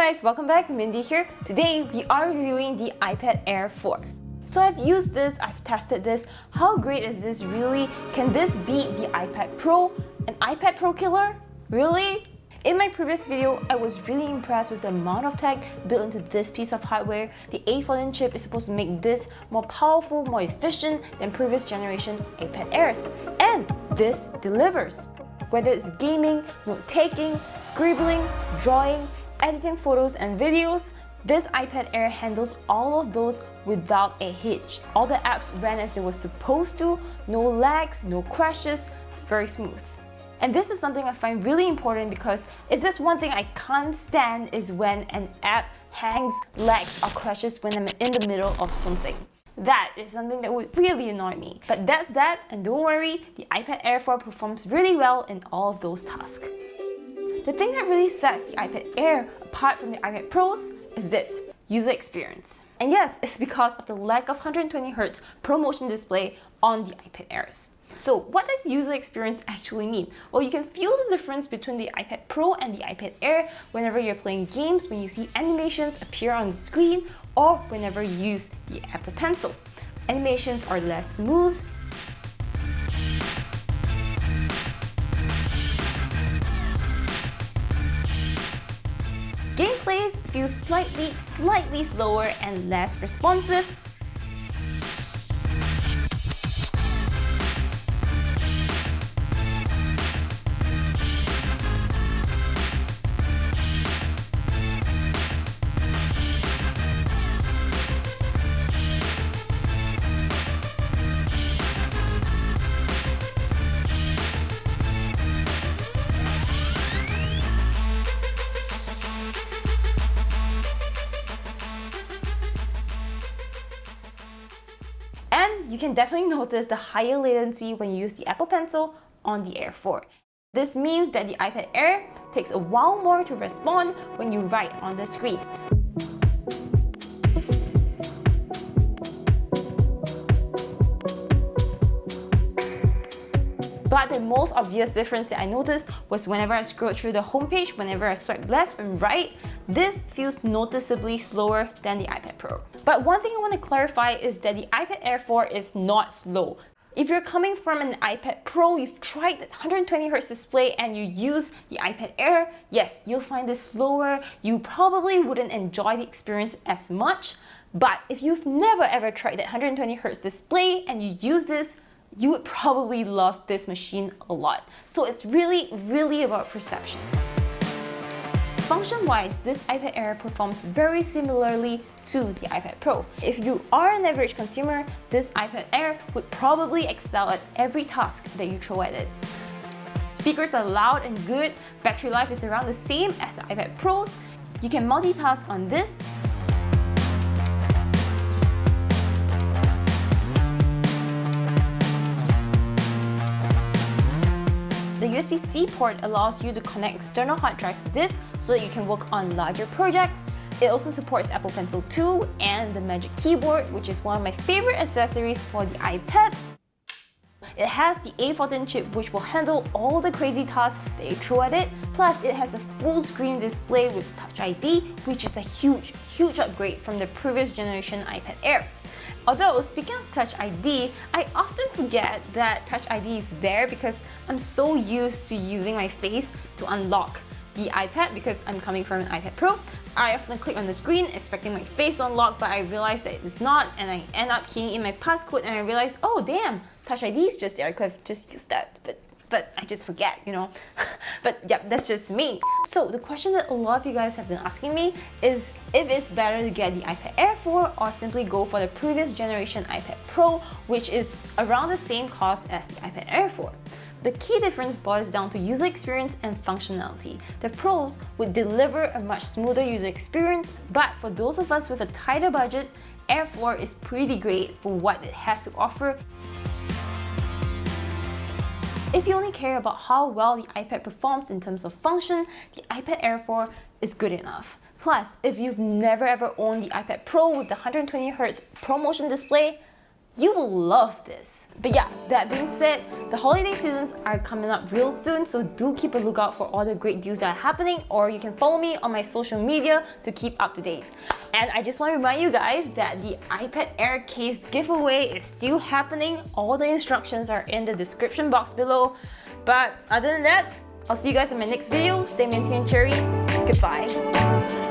guys, welcome back. Mindy here. Today we are reviewing the iPad Air 4. So I've used this, I've tested this. How great is this really? Can this beat the iPad Pro? An iPad Pro killer? Really? In my previous video, I was really impressed with the amount of tech built into this piece of hardware. The A14 chip is supposed to make this more powerful, more efficient than previous generation iPad Airs. And this delivers. Whether it's gaming, note-taking, scribbling, drawing, editing photos and videos, this iPad Air handles all of those without a hitch. All the apps ran as they were supposed to, no lags, no crashes, very smooth. And this is something I find really important because if there's one thing I can't stand is when an app hangs, lags, or crashes when I'm in the middle of something. That is something that would really annoy me. But that's that, and don't worry, the iPad Air 4 performs really well in all of those tasks. The thing that really sets the iPad Air apart from the iPad Pros is this, user experience. And yes, it's because of the lack of 120Hz ProMotion display on the iPad Airs. So what does user experience actually mean? Well, you can feel the difference between the iPad Pro and the iPad Air whenever you're playing games, when you see animations appear on the screen, or whenever you use the Apple Pencil. Animations are less smooth, gameplays feel slightly slower and less responsive. And you can definitely notice the higher latency when you use the Apple Pencil on the Air 4. This means that the iPad Air takes a while more to respond when you write on the screen. But the most obvious difference that I noticed was whenever I scrolled through the homepage, whenever I swipe left and right, this feels noticeably slower than the iPad Pro. But one thing I want to clarify is that the iPad Air 4 is not slow. If you're coming from an iPad Pro, you've tried the 120Hz display and you use the iPad Air, yes, you'll find this slower. You probably wouldn't enjoy the experience as much. But if you've never ever tried that 120Hz display and you use this, you would probably love this machine a lot. So it's really about perception. Function-wise, this iPad Air performs very similarly to the iPad Pro. If you are an average consumer, this iPad Air would probably excel at every task that you throw at it. Speakers are loud and good, battery life is around the same as the iPad Pros. You can multitask on this. The USB-C port allows you to connect external hard drives to this so that you can work on larger projects. It also supports Apple Pencil 2 and the Magic Keyboard, which is one of my favorite accessories for the iPad. It has the A14 chip, which will handle all the crazy tasks that you throw at it. Plus, it has a full screen display with Touch ID, which is a huge upgrade from the previous generation iPad Air. Although, speaking of Touch ID, I often forget that Touch ID is there because I'm so used to using my face to unlock the iPad because I'm coming from an iPad Pro. I often click on the screen expecting my face to unlock, but I realize that it's not, and I end up keying in my passcode and I realize, oh damn, Touch ID is just there, I could have just used that, but I just forget, you know. But yeah, that's just me. So the question that a lot of you guys have been asking me is if it's better to get the iPad Air 4 or simply go for the previous generation iPad Pro, which is around the same cost as the iPad Air 4. The key difference boils down to user experience and functionality. The Pros would deliver a much smoother user experience, but for those of us with a tighter budget, Air 4 is pretty great for what it has to offer. If you only care about how well the iPad performs in terms of function, the iPad Air 4 is good enough. Plus, if you've never ever owned the iPad Pro with the 120Hz ProMotion display, You will love this. But yeah, that being said, the holiday seasons are coming up real soon, so do keep a lookout for all the great deals that are happening, or you can follow me on my social media to keep up to date. And I just want to remind you guys that the iPad Air case giveaway is still happening. All the instructions are in the description box below. But other than that, I'll see you guys in my next video. Stay minty and cherry. Goodbye.